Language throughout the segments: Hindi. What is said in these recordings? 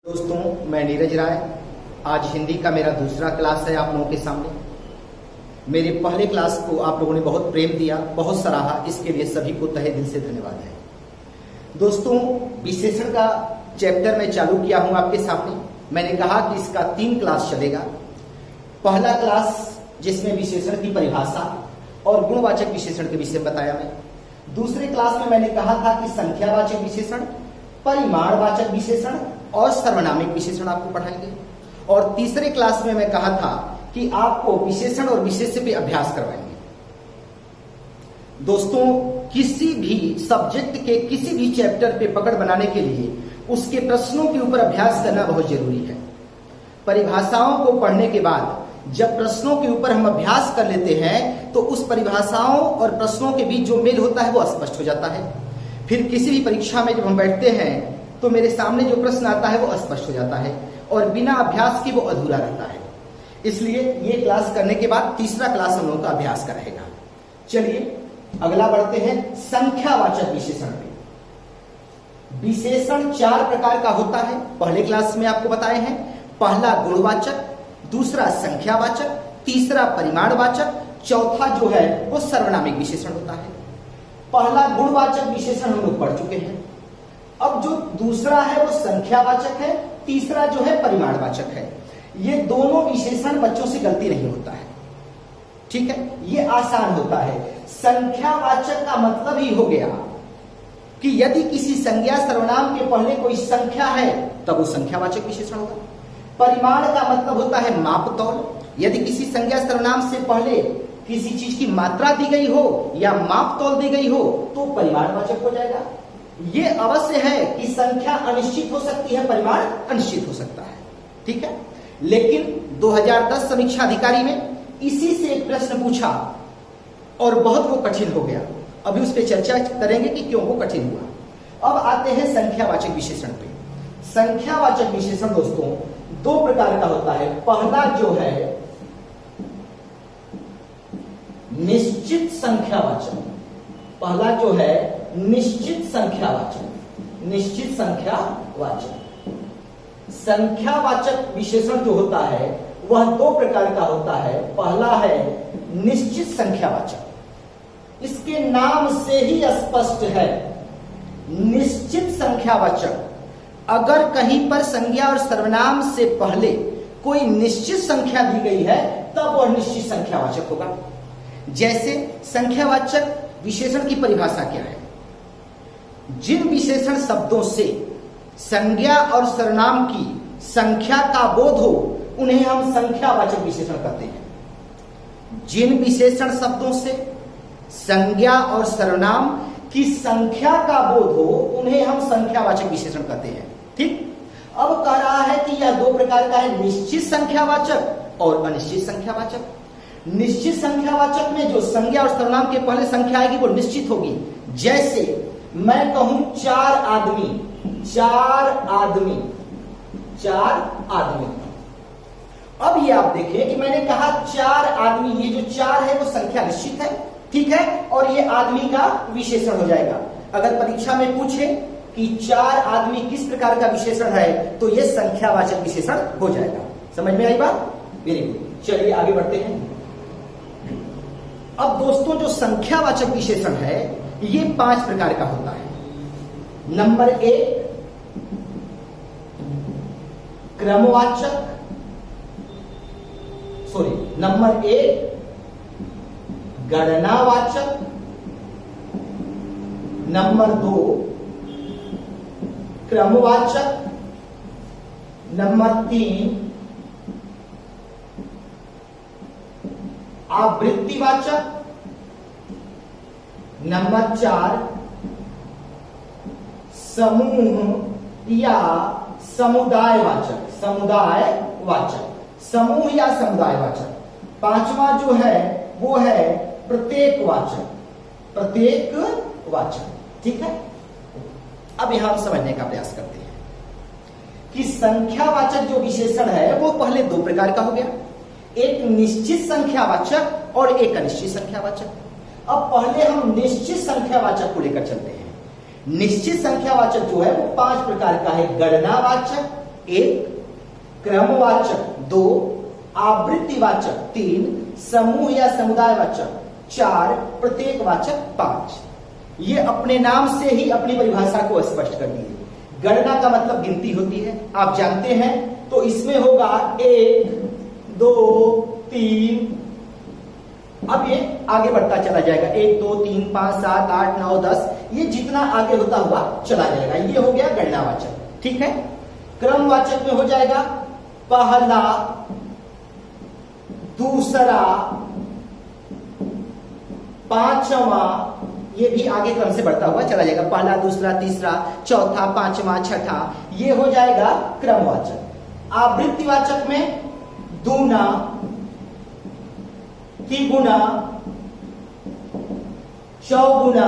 दोस्तों, मैं नीरज राय। आज हिंदी का मेरा दूसरा क्लास है आप लोगों के सामने। मेरे पहले क्लास को आप लोगों ने बहुत प्रेम दिया, बहुत सराहा, इसके लिए सभी को तहे दिल से धन्यवाद है। दोस्तों, विशेषण का चैप्टर मैं चालू किया हूं आपके सामने। मैंने कहा कि इसका 3 क्लास चलेगा। पहला क्लास जिसमें विशेषण की परिभाषा और गुणवाचक विशेषण के विषय बताया मैं। दूसरे क्लास में मैंने कहा था कि संख्यावाचक विशेषण, परिमाणवाचक विशेषण और सर्वनामिक विशेषण आपको पढ़ाएंगे। और तीसरे क्लास में मैं कहा था कि आपको विशेषण और विशेष्य पे अभ्यास करवाएंगे। दोस्तों, किसी भी सब्जेक्ट के किसी भी चैप्टर पे पकड़ बनाने के लिए उसके प्रश्नों के ऊपर अभ्यास करना बहुत जरूरी है। परिभाषाओं को पढ़ने के बाद जब प्रश्नों के ऊपर हम अभ्यास कर लेते हैं तो उस परिभाषाओं और प्रश्नों के बीच जो मेल होता है वो स्पष्ट हो जाता है। फिर किसी भी परीक्षा में जब हम बैठते हैं तो मेरे सामने जो प्रश्न आता है वो स्पष्ट हो जाता है और बिना अभ्यास के वो अधूरा रहता है। इसलिए ये क्लास करने के बाद तीसरा क्लास हम लोगों का अभ्यास का रहेगा। चलिए अगला बढ़ते हैं संख्यावाचक विशेषण पे। विशेषण 4 प्रकार का होता है, पहले क्लास में आपको बताए हैं। पहला गुणवाचक, दूसरा संख्यावाचक, तीसरा परिमाणवाचक, चौथा जो है वो सर्वनामिक विशेषण होता है। पहला गुणवाचक विशेषण हम लोग पढ़ चुके हैं। अब जो दूसरा है वो संख्यावाचक है, तीसरा जो है परिमाणवाचक है। ये दोनों विशेषण बच्चों से गलती नहीं होता है, ठीक है, ये आसान होता है। संख्यावाचक का मतलब ही हो गया कि यदि किसी संज्ञा सर्वनाम के पहले कोई संख्या है तब वो संख्यावाचक विशेषण होगा। परिमाण का मतलब होता है माप तौल। यदि किसी संज्ञा सर्वनाम से पहले किसी चीज की मात्रा दी गई हो या माप तौल दी गई हो तो परिमाणवाचक हो जाएगा। ये अवश्य है कि संख्या अनिश्चित हो सकती है, परिमाण अनिश्चित हो सकता है, ठीक है। लेकिन 2010 समीक्षा अधिकारी में इसी से एक प्रश्न पूछा और बहुत वो कठिन हो गया। अभी उस पर चर्चा करेंगे कि क्यों वो कठिन हुआ। अब आते हैं संख्यावाचक विशेषण पे। संख्यावाचक विशेषण दोस्तों 2 प्रकार का होता है। पहला जो है निश्चित संख्यावाचक, पहला जो है निश्चित संख्यावाचक। निश्चित संख्यावाचक संख्यावाचक विशेषण जो होता है वह 2 प्रकार का होता है। पहला है निश्चित संख्यावाचक, इसके नाम से ही स्पष्ट है। निश्चित संख्यावाचक, अगर कहीं पर संज्ञा और सर्वनाम से पहले कोई निश्चित संख्या दी गई है तब वह निश्चित संख्यावाचक होगा। जैसे संख्यावाचक विशेषण की परिभाषा क्या है? जिन विशेषण शब्दों से संज्ञा और सर्वनाम की संख्या का बोध हो उन्हें हम संख्यावाचक विशेषण कहते हैं। जिन विशेषण शब्दों से संज्ञा और सर्वनाम की संख्या का बोध हो उन्हें हम संख्यावाचक विशेषण कहते हैं, ठीक। अब कह रहा है कि यह 2 प्रकार का है, निश्चित संख्यावाचक और अनिश्चित संख्यावाचक। निश्चित संख्यावाचक में जो संज्ञा और सर्वनाम के पहले संख्या आएगी वो निश्चित होगी। जैसे मैं कहूं 4 आदमी, 4 आदमी, 4 आदमी। अब ये आप देखिए कि मैंने कहा 4 आदमी, ये जो 4 है वो संख्या निश्चित है, ठीक है, और ये आदमी का विशेषण हो जाएगा। अगर परीक्षा में पूछे कि 4 आदमी किस प्रकार का विशेषण है तो ये संख्यावाचक विशेषण हो जाएगा। समझ में आई बात? Very good. चलिए आगे बढ़ते हैं। अब दोस्तों जो संख्यावाचक विशेषण है ये 5 प्रकार का होता है। नंबर 1 क्रमवाचक, नंबर 1 गणनावाचक, नंबर 2 क्रमवाचक, नंबर 3 आवृत्तिवाचक, नंबर 4 समूह या समुदायवाचक, समुदायवाचक, समूह या समुदायवाचक। 5वां जो है वो है प्रत्येकवाचक, प्रत्येकवाचक, ठीक है। अब यहां हम समझने का प्रयास करते हैं कि संख्यावाचक जो विशेषण है वो पहले 2 प्रकार का हो गया, एक निश्चित संख्यावाचक और एक अनिश्चित संख्यावाचक। अब पहले हम निश्चित संख्यावाचक को लेकर चलते हैं। निश्चित संख्यावाचक जो है वो 5 प्रकार का है। गणनावाचक, 1, क्रमवाचक 2, आवृत्तिवाचक 3, समूह या समुदायवाचक 4, प्रत्येकवाचक 5। ये अपने नाम से ही अपनी परिभाषा को स्पष्ट कर दिए। गणना का मतलब गिनती होती है, आप जानते हैं। तो इसमें होगा 1, 2, 3, अब ये आगे बढ़ता चला जाएगा 1, 2, 3, 5, 7, 8, 9, 10, ये जितना आगे होता हुआ चला जाएगा। ये हो गया गणनावाचक, ठीक है। क्रमवाचक में हो जाएगा पहला, दूसरा, पांचवा, ये भी आगे क्रम से बढ़ता हुआ चला जाएगा। पहला, दूसरा, तीसरा, चौथा, पांचवा, छठा, ये हो जाएगा क्रमवाचक। आवृत्तिवाचक में दूना, तिगुना, चौगुना,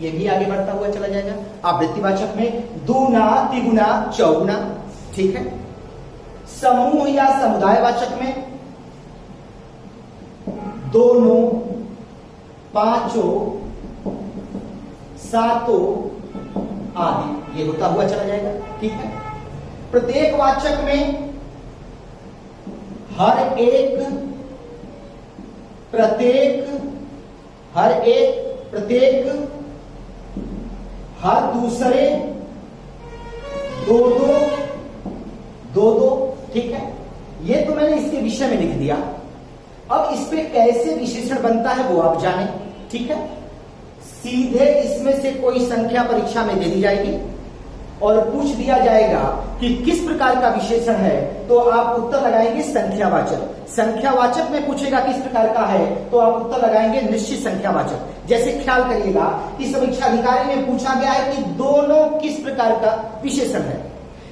ये भी आगे बढ़ता हुआ चला जाएगा। आवृत्तिवाचक में दूना, तिगुना, चौगुना, ठीक है। समूह या समुदायवाचक में दोनों, पांचों, सातों आदि, ये होता हुआ चला जाएगा, ठीक है। प्रत्येकवाचक में हर एक, प्रत्येक, हर एक, प्रत्येक, हर दूसरे, दो दो, दो दो, ठीक है। ये तो मैंने इसके विषय में लिख दिया। अब इस पे कैसे विशेषण बनता है वो आप जाने, ठीक है। सीधे इसमें से कोई संख्या परीक्षा में दे दी जाएगी और पूछ दिया जाएगा कि किस प्रकार का विशेषण है, तो आप उत्तर लगाएंगे संख्यावाचक। संख्यावाचक में पूछेगा किस प्रकार का है, तो आप उत्तर लगाएंगे निश्चित संख्यावाचक। जैसे ख्याल करिएगा कि समीक्षा अधिकारी में पूछा गया है कि दोनों किस प्रकार का विशेषण है,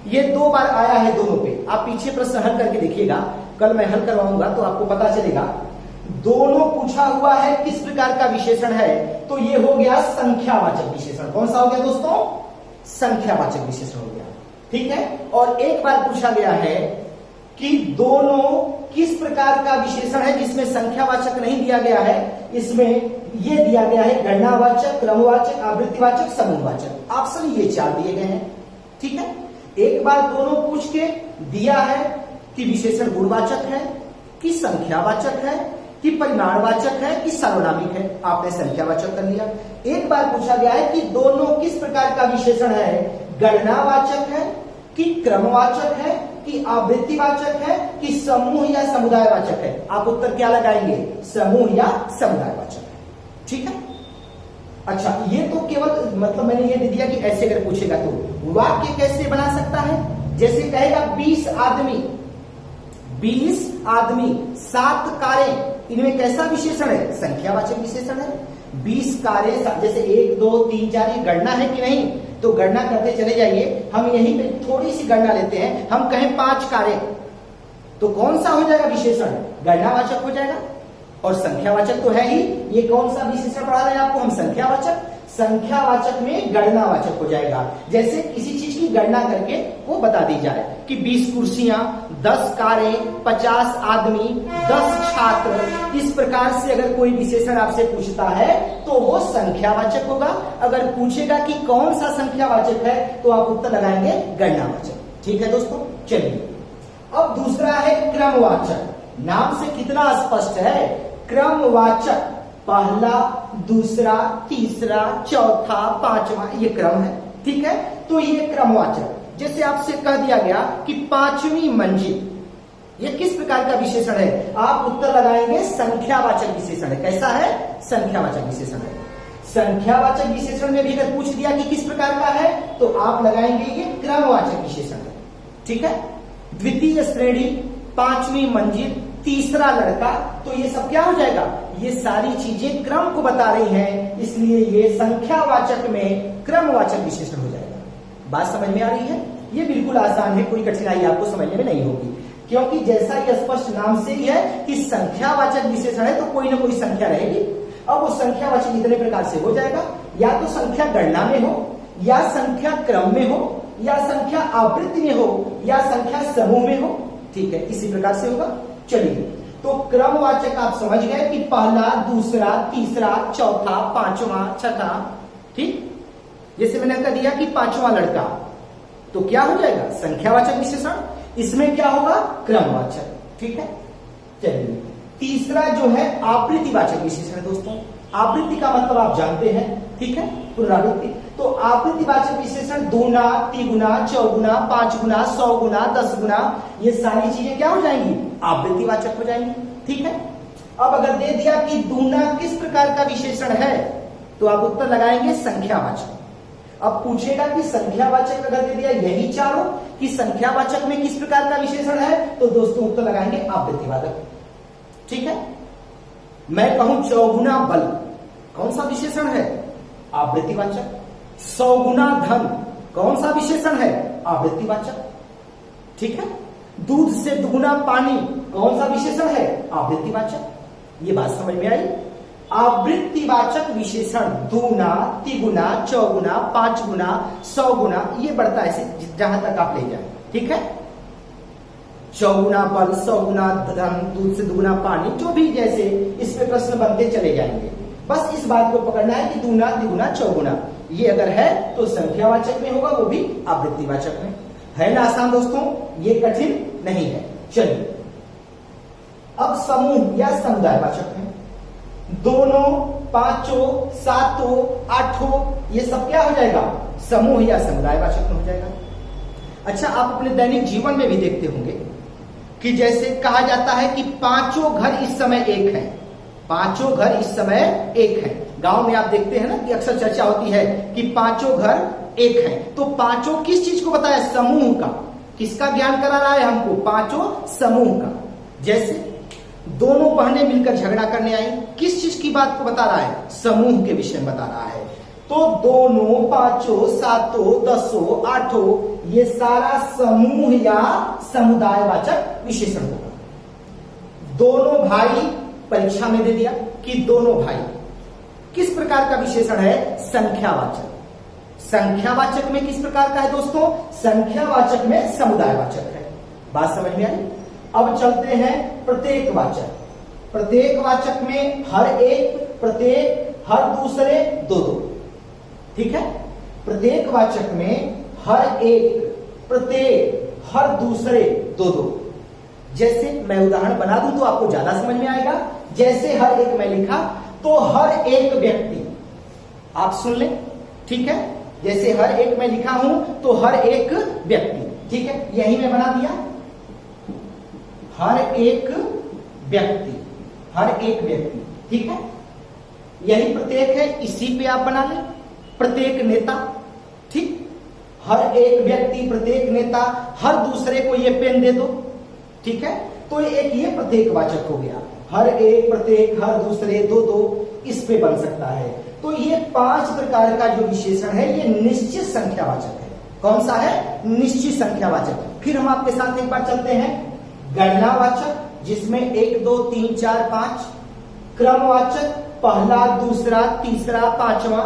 ये 2 बार आया है दोनों पे। आप पीछे प्रश्न हल करके देखिएगा, कल मैं हल करवाऊंगा तो आपको पता चलेगा। दोनों पूछा हुआ है किस प्रकार का विशेषण है, तो ये हो गया संख्यावाचक विशेषण। कौन सा हो गया दोस्तों? संख्यावाचक विशेषण हो गया, ठीक है। और एक बार पूछा गया है कि दोनों किस प्रकार का विशेषण है, जिसमें संख्यावाचक नहीं दिया गया है, इसमें ये दिया गया है गणनावाचक, क्रमवाचक, आवृत्तिवाचक, समूहवाचक। ऑप्शन ये 4 दिए गए हैं, ठीक है। एक बार दोनों पूछ के दिया है कि विशेषण गुणवाचक है कि संख्यावाचक है कि परिमाणवाचक है कि सार्वनामिक है, आपने संख्यावाचक कर लिया। एक बार पूछा गया है कि दोनों किस प्रकार का विशेषण है, गणनावाचक है कि क्रमवाचक है कि आवृत्तिवाचक है कि समूह या समुदायवाचक है। आप उत्तर क्या लगाएंगे? समूह या समुदायवाचक, ठीक है। अच्छा, ये तो केवल मतलब मैंने ये दे दिया कि ऐसे अगर पूछेगा तो वाक्य कैसे बना सकता है। जैसे कहेगा 20 आदमी, 20 आदमी, 7 कारें, इनमें कैसा विशेषण है? संख्यावाचक विशेषण है। 20 कारें, जैसे 1, 2, 3, 4, ये गणना है कि नहीं, तो गणना करते चले जाइए। हम यहीं पे थोड़ी सी गणना लेते हैं, हम कहें 5 कारें, तो कौन सा हो जाएगा विशेषण? गणनावाचक हो जाएगा। और संख्यावाचक तो है ही, ये कौन सा विशेषण पढ़ा रहे हैं आपको हम? संख्यावाचक। संख्यावाचक में गणनावाचक हो जाएगा। जैसे किसी चीज की गणना करके वो बता दी जाए कि 20 कुर्सियां, 10 कारें, 50 आदमी, 10 छात्र, इस प्रकार से अगर कोई विशेषण आपसे पूछता है तो वो संख्यावाचक होगा। अगर पूछेगा कि कौन सा संख्यावाचक है, तो आप उत्तर लगाएंगे गणनावाचक, ठीक है दोस्तों। चलिए, अब दूसरा है क्रमवाचक। नाम से कितना स्पष्ट है, क्रमवाचक। पहला, दूसरा, तीसरा, चौथा, पांचवा, ये क्रम है, ठीक है। तो ये क्रमवाचक। जैसे आपसे कह दिया गया कि 5वीं मंजिल, ये किस प्रकार का विशेषण है? आप उत्तर लगाएंगे संख्यावाचक विशेषण है। कैसा है? संख्यावाचक विशेषण है। संख्यावाचक विशेषण में भी अगर पूछ दिया कि किस प्रकार का है, तो आप लगाएंगे ये क्रमवाचक विशेषण है, ठीक है। द्वितीय श्रेणी, 5वीं मंजिल, तीसरा लड़का, तो ये सब क्या हो जाएगा? ये सारी चीजें क्रम को बता रही हैं, इसलिए ये संख्यावाचक में क्रमवाचक विशेषण हो जाएगा। बात समझ में आ रही है? ये बिल्कुल आसान है, कोई कठिनाई आपको समझने में नहीं होगी, क्योंकि जैसा ये स्पष्ट नाम से ही है कि संख्यावाचक विशेषण है, तो कोई ना कोई संख्या रहेगी। अब वो संख्यावाचक इतने प्रकार से हो जाएगा, या तो संख्या गणना में हो, या संख्या क्रम में हो, या संख्या आवृत्ति में हो, या संख्या समूह में हो, ठीक है। इसी प्रकार से होगा। चलिए, तो क्रमवाचक आप समझ गए कि पहला, दूसरा, तीसरा, चौथा, पांचवा, छठा, ठीक। जैसे मैंने कह दिया कि 5वां लड़का, तो क्या हो जाएगा? संख्यावाचक विशेषण। इसमें क्या होगा? क्रमवाचक। ठीक है, चलिए तीसरा जो है आवृत्तिवाचक विशेषण। दोस्तों आवृत्ति का मतलब आप जानते हैं, ठीक है, पुनरावृत्ति। तो आवृत्तिवाचक विशेषण दूना, तिगुना, चौगुना, 5 गुना, 100 गुना, 10 गुना, ये सारी चीजें क्या हो जाएंगी? आवृत्तिवाचक हो जाएंगी। ठीक है, अब अगर दे दिया कि दूना किस प्रकार का विशेषण है, तो आप उत्तर लगाएंगे संख्यावाचक। अब पूछेगा कि संख्यावाचक अगर दे दिया यही चारों कि संख्यावाचक में किस प्रकार का विशेषण है, तो दोस्तों उत्तर लगाएंगे आवृत्तिवाचक। ठीक है, मैं कहूं चौगुना बल, कौन सा विशेषण है? आवृत्तिवाचक। 100 गुना धन, कौन सा विशेषण है? आवृत्तिवाचक। ठीक है, दूध से दुगुना पानी, कौन सा विशेषण है? आवृत्तिवाचक। ये बात समझ में आई? आवृत्तिवाचक विशेषण दूना, तिगुना, चौगुना, 5 गुना, 100 गुना, ये बढ़ता है जहां तक आप ले जाए। ठीक है, 100 गुना बल, 100 गुना धन, दूध से दुगुना पानी, जो भी जैसे इस पे प्रश्न बनते चले जाएंगे। बस इस बात को पकड़ना है कि दूना, तिगुना, चौगुना, ये अगर है तो संख्यावाचक में होगा, वो भी आवृत्तिवाचक में। है ना आसान दोस्तों? ये कठिन नहीं है। चलिए अब समूह या समुदायवाचक में दोनों, पांचों, सातों, आठों, ये सब क्या हो जाएगा? समूह या समुदायवाचक में हो जाएगा। अच्छा, आप अपने दैनिक जीवन में भी देखते होंगे कि जैसे कहा जाता है कि पांचों घर इस समय एक हैं, पांचों घर इस समय एक हैं। गांव में आप देखते हैं ना कि अक्सर चर्चा होती है कि पांचों घर एक हैं। तो पांचों किस चीज को बताया? समूह का। किसका ज्ञान करा रहा है हमको? पांचों समूह का। जैसे दोनों बहनें मिलकर झगड़ा करने आई, किस चीज की बात को बता रहा है? समूह के विषय में बता रहा है। तो दोनों, पांचों, सातों, 10, 8, ये सारा समूह या समुदायवाचक विशेषण होगा। दोनों भाई, परीक्षा में दे दिया कि दोनों भाई, किस प्रकार का विशेषण है? संख्यावाचक। संख्यावाचक में किस प्रकार का है दोस्तों? संख्यावाचक में समुदायवाचक है। बात समझ में आई? अब चलते हैं प्रत्येकवाचक। प्रत्येकवाचक में हर एक, प्रत्येक, हर दूसरे, दो दो। ठीक है, प्रत्येकवाचक में हर एक, प्रत्येक, हर दूसरे, दो दो। जैसे मैं उदाहरण बना दूं तो आपको ज्यादा समझ में आएगा। जैसे हर एक मैं लिखा, तो हर एक व्यक्ति, आप सुन लें। ठीक है, जैसे हर एक मैं लिखा हूं तो हर एक व्यक्ति। ठीक है, यही मैं बना दिया, हर एक व्यक्ति, हर एक व्यक्ति। ठीक है, यही प्रत्येक है, इसी पे आप बना लें प्रत्येक नेता। ठीक, हर एक व्यक्ति, प्रत्येक नेता, हर दूसरे को ये पेन दे दो। ठीक है, तो एक ये प्रत्येकवाचक हो गया। हर एक, प्रत्येक, हर दूसरे, दो दो, इस पे बन सकता है। तो ये 5 प्रकार का जो विशेषण है ये निश्चित संख्यावाचक है। कौन सा है? निश्चित संख्यावाचक। फिर हम आपके साथ एक बार चलते हैं गणनावाचक, जिसमें 1, 2, 3, 4, 5। क्रमवाचक, पहला, दूसरा, तीसरा, पांचवा।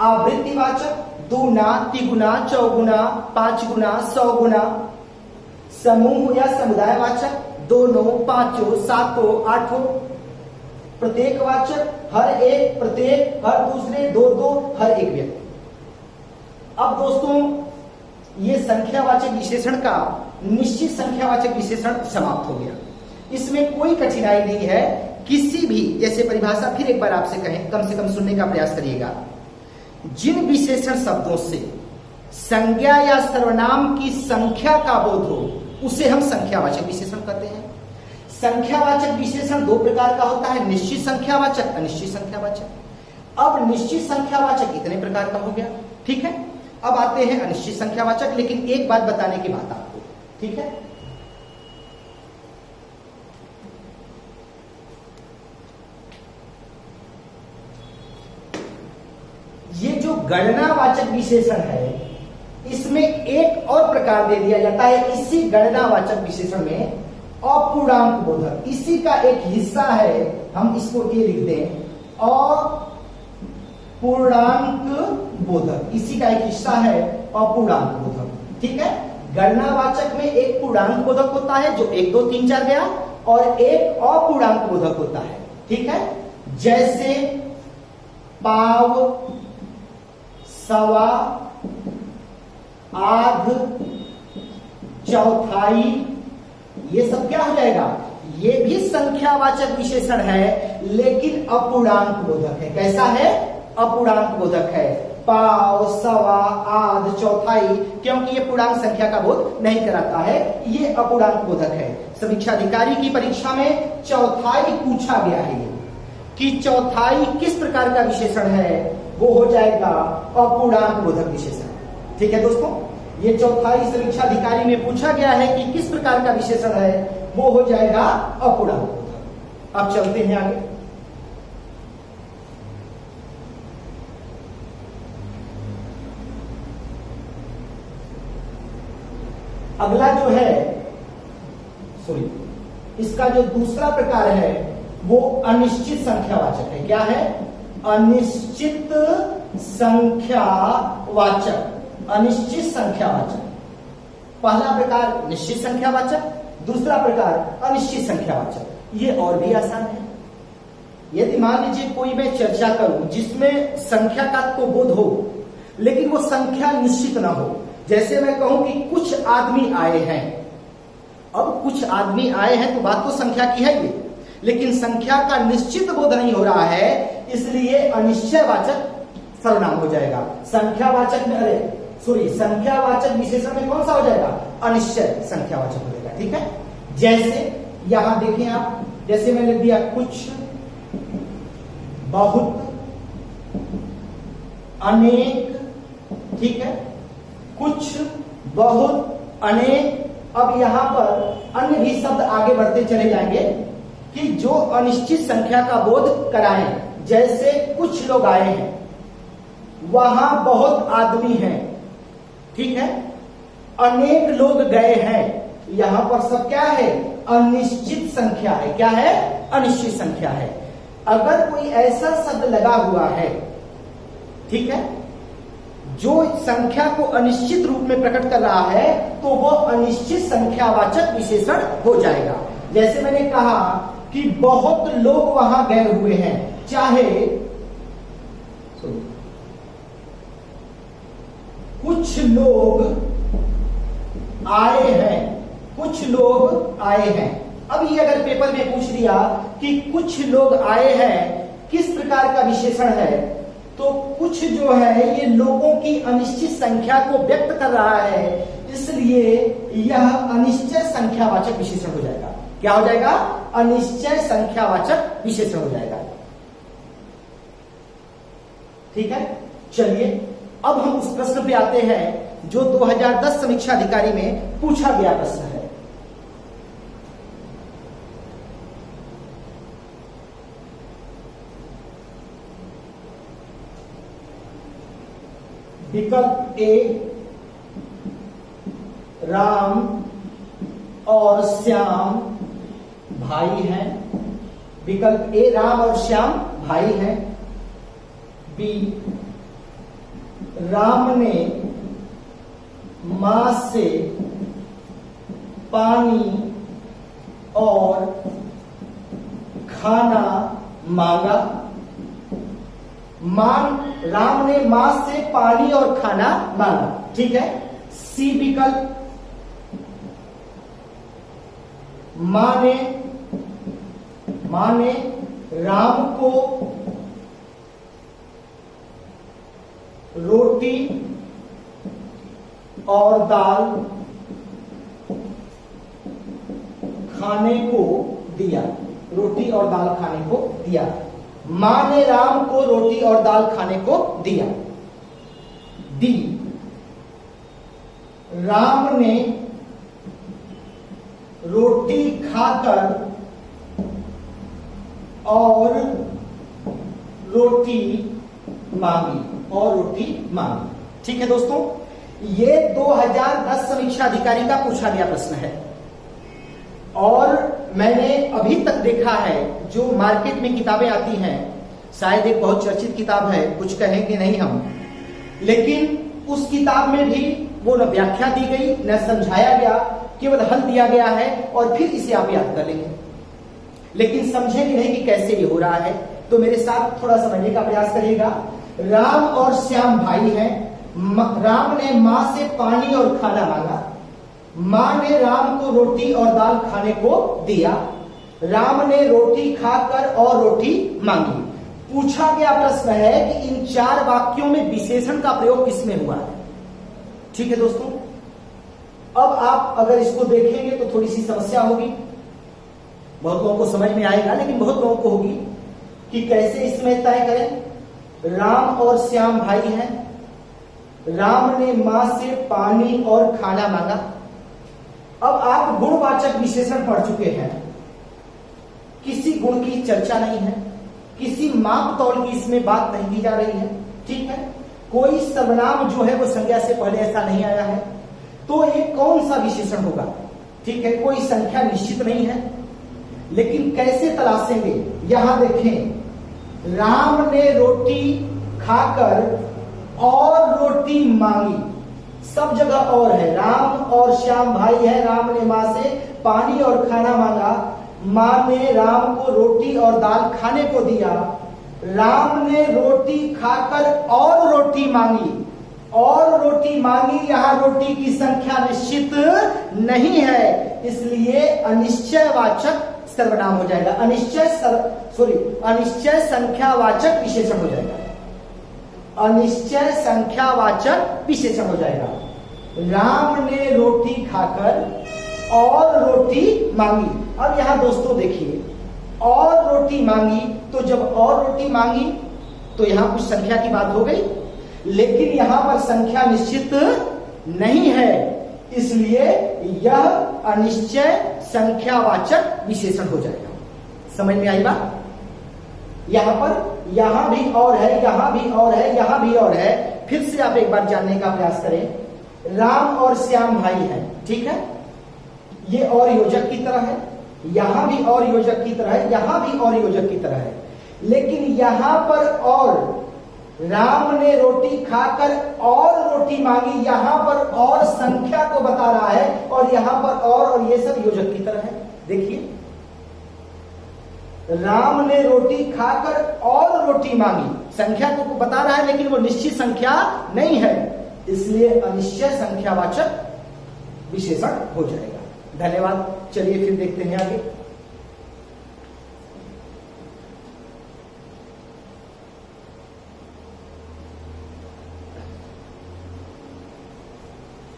आवृत्तिवाचक, दूना, तिगुना, चौगुना, 5 गुना, 100 गुना। समूह या समुदायवाचक, दोनों, पांचों, सातों, आठों। प्रत्येकवाचक, हर एक, प्रत्येक, हर दूसरे, दो दो, हर एक व्यक्ति। अब दोस्तों ये संख्यावाचक विशेषण का निश्चित संख्यावाचक विशेषण समाप्त हो गया। इसमें कोई कठिनाई नहीं है। किसी भी, जैसे परिभाषा फिर एक बार आपसे कहें, कम से कम सुनने का प्रयास करिएगा। जिन विशेषण शब्दों से संज्ञा या सर्वनाम की संख्या का बोध हो, उसे हम संख्यावाचक विशेषण कहते हैं। संख्यावाचक विशेषण 2 प्रकार का होता है, निश्चित संख्यावाचक, अनिश्चित संख्यावाचक। अब निश्चित संख्यावाचक इतने प्रकार का हो गया। ठीक है, अब आते हैं अनिश्चित संख्यावाचक। लेकिन एक बात बताने की बात आपको, ठीक है, ये जो गणनावाचक विशेषण है, इसमें एक और प्रकार दे दिया जाता है। इसी गणनावाचक विशेषण में अपूर्णांक बोधक, इसी का एक हिस्सा है। हम इसको ये लिख दें, अपूर्णांक बोधक, इसी का एक हिस्सा है अपूर्णांक बोधक। ठीक है, गणनावाचक में एक पूर्णांक बोधक होता है जो 1, 2, 3, 4 गया, और एक अपूर्णांक बोधक होता है। ठीक है, जैसे पाव, सवा, आध, चौथाई, ये सब क्या हो जाएगा? ये भी संख्यावाचक विशेषण है, लेकिन अपूर्णांक बोधक है। कैसा है? अपूर्णांक बोधक है। पाव, सवा, आध, चौथाई, क्योंकि ये पूर्णांक संख्या का बोध नहीं कराता है, ये अपूर्णांक बोधक है। समीक्षा अधिकारी की परीक्षा में चौथाई पूछा गया है कि चौथाई किस प्रकार का विशेषण है, वो हो जाएगा अपूर्णांक बोधक विशेषण। ठीक है दोस्तों, ये चौथाई समीक्षा अधिकारी में पूछा गया है कि किस प्रकार का विशेषण है, वो हो जाएगा अपूर्णांक बोधक। अब चलते हैं आगे। अगला जो है, सॉरी, इसका जो दूसरा प्रकार है वो अनिश्चित संख्यावाचक है। क्या है? अनिश्चित संख्यावाचक। अनिश्चित संख्यावाचक। पहला प्रकार निश्चित संख्यावाचक, दूसरा प्रकार अनिश्चित संख्यावाचक। ये और भी आसान है। यदि मान लीजिए कोई मैं चर्चा करूं जिसमें संख्या का तो बोध हो, लेकिन वो संख्या निश्चित ना हो। जैसे मैं कहूं कि कुछ आदमी आए हैं। अब कुछ आदमी आए हैं तो बात तो संख्या की है ये, लेकिन संख्या का निश्चित बोध नहीं हो रहा है, इसलिए अनिश्चयवाचक सर्वनाम हो जाएगा। संख्यावाचक में, अरे सॉरी, संख्यावाचक विशेषण में कौन सा हो जाएगा? अनिश्चय संख्यावाचक हो जाएगा। ठीक है, जैसे यहां देखें आप, जैसे मैंने दिया कुछ, बहुत, अनेक। ठीक है, कुछ, बहुत, अनेक। अब यहां पर अन्य भी शब्द आगे बढ़ते चले जाएंगे कि जो अनिश्चित संख्या का बोध कराएं। जैसे कुछ लोग आए हैं, वहां बहुत आदमी हैं। ठीक है, अनेक लोग गए हैं, यहां पर सब क्या है? अनिश्चित संख्या है। क्या है? अनिश्चित संख्या है। अगर कोई ऐसा शब्द लगा हुआ है, ठीक है, जो संख्या को अनिश्चित रूप में प्रकट कर रहा है, तो वो अनिश्चित संख्यावाचक विशेषण हो जाएगा। जैसे मैंने कहा कि बहुत लोग वहां गए हुए हैं, चाहे कुछ लोग आए हैं, कुछ लोग आए हैं। अब ये अगर पेपर में पूछ दिया कि कुछ लोग आए हैं किस प्रकार का विशेषण है, तो कुछ जो है ये लोगों की अनिश्चित संख्या को व्यक्त कर रहा है, इसलिए यह अनिश्चय संख्यावाचक विशेषण हो जाएगा। क्या हो जाएगा? अनिश्चय संख्यावाचक विशेषण हो जाएगा। ठीक है, चलिए अब हम उस प्रश्न पे आते हैं जो 2010 समीक्षा अधिकारी में पूछा गया प्रश्न है। विकल्प ए, राम और श्याम भाई हैं। विकल्प ए, राम और श्याम भाई हैं। बी, राम ने मां से पानी और खाना मांगा। राम ने मां से पानी और खाना मांगा। ठीक है। सी विकल्प, मां ने राम को रोटी और दाल खाने को दिया। रोटी और दाल खाने को दिया। मां ने राम को रोटी और दाल खाने को दिया। डी, राम ने रोटी खाकर और रोटी मांगी। ठीक है दोस्तों, ये 2010 समीक्षा अधिकारी का पूछा गया प्रश्न है और मैंने अभी तक देखा है जो मार्केट में किताबें आती हैं, शायद एक बहुत चर्चित किताब है, कुछ कहेंगे नहीं हम, लेकिन उस किताब में भी वो न व्याख्या दी गई न समझाया गया, केवल हल दिया गया है और फिर इसे आप याद कर लेंगे, लेकिन समझेंगे नहीं कि कैसे ये हो रहा है। तो मेरे साथ थोड़ा समझने का प्रयास करिएगा। राम और श्याम भाई हैं, राम ने मां से पानी और खाना मांगा, मां ने राम को रोटी और दाल खाने को दिया, राम ने रोटी खाकर और रोटी मांगी। पूछा गया प्रश्न है कि इन 4 वाक्यों में विशेषण का प्रयोग किसमें हुआ है। ठीक है दोस्तों, अब आप अगर इसको देखेंगे तो थोड़ी सी समस्या होगी, बहुत लोगों को समझ में आएगा, लेकिन बहुत लोगों को होगी कि कैसे इसमें तय करें। राम और श्याम भाई हैं, राम ने मां से पानी और खाना मांगा। अब आप गुणवाचक विशेषण पढ़ चुके हैं, किसी गुण की चर्चा नहीं है, किसी माप तौल की इसमें बात नहीं की जा रही है। ठीक है, कोई सर्वनाम जो है वो संज्ञा से पहले ऐसा नहीं आया है, तो ये कौन सा विशेषण होगा। ठीक है, कोई संख्या निश्चित नहीं है, लेकिन कैसे तलाशेंगे। यहां देखें, राम ने रोटी खाकर और रोटी मांगी, सब जगह और है। राम और श्याम भाई है, राम ने मां से पानी और खाना मांगा, मां ने राम को रोटी और दाल खाने को दिया, राम ने रोटी खाकर और रोटी मांगी, और रोटी मांगी। यहां रोटी की संख्या निश्चित नहीं है, इसलिए अनिश्चयवाचक सर्वनाम हो जाएगा, अनिश्चय संख्यावाचक विशेषण हो जाएगा, अनिश्चय संख्यावाचक विशेषण हो जाएगा। राम ने रोटी खाकर और रोटी मांगी। अब यहां दोस्तों देखिए, और रोटी मांगी, तो जब और रोटी मांगी तो यहां कुछ संख्या की बात हो गई, लेकिन यहां पर संख्या निश्चित नहीं है, इसलिए यह अनिश्चय संख्यावाचक विशेषण हो जाएगा। समझ में आई बात। यहां पर यहां भी और है, यहां भी और है, यहां भी और है। फिर से आप एक बार जानने का प्रयास करें। राम और श्याम भाई हैं, ठीक है, ये और योजक की तरह है, यहां भी और योजक की तरह है, यहां भी और योजक की तरह है, लेकिन यहां पर और राम ने रोटी खाकर और रोटी मांगी, यहां पर और संख्या को बता रहा है, और यहां पर और ये सब योजक की तरह है। देखिए, राम ने रोटी खाकर और रोटी मांगी, संख्या को बता रहा है, लेकिन वो निश्चित संख्या नहीं है, इसलिए अनिश्चय संख्यावाचक विशेषण हो जाएगा। धन्यवाद। चलिए फिर देखते हैं आगे।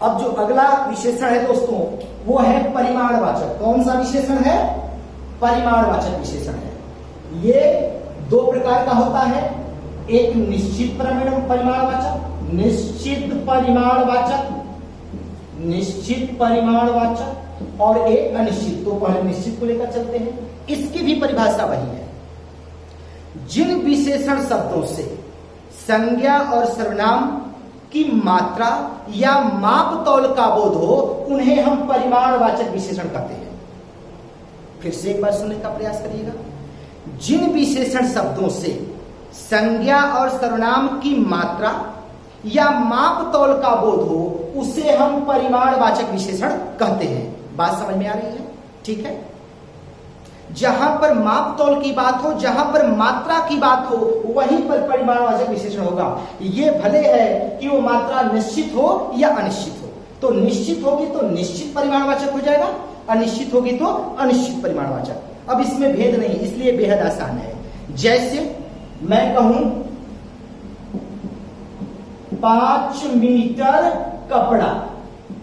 अब जो अगला विशेषण है दोस्तों, वो है परिमाणवाचक। कौन सा विशेषण है? परिमाणवाचक विशेषण है। ये 2 प्रकार का होता है, एक निश्चित परिमाणवाचक, निश्चित परिमाणवाचक और एक अनिश्चित। तो पहले निश्चित को लेकर चलते हैं। इसकी भी परिभाषा वही है। जिन विशेषण शब्दों से संज्ञा और सर्वनाम की मात्रा या माप तौल का बोध हो, उन्हें हम परिमाणवाचक विशेषण कहते हैं। फिर से एक बार सुनने का प्रयास करिएगा। जिन विशेषण शब्दों से संज्ञा और सर्वनाम की मात्रा या माप तौल का बोध हो, उसे हम परिमाणवाचक विशेषण कहते हैं। बात समझ में आ रही है? ठीक है। जहां पर माप तौल की बात हो, जहां पर मात्रा की बात हो, वहीं पर परिमाणवाचक विशेषण होगा। ये भले है कि वो मात्रा निश्चित हो या अनिश्चित हो। तो निश्चित होगी तो निश्चित परिमाणवाचक हो जाएगा, अनिश्चित होगी तो अनिश्चित परिमाणवाचक। अब इसमें भेद नहीं, इसलिए बेहद आसान है। जैसे मैं कहूं 5 मीटर कपड़ा,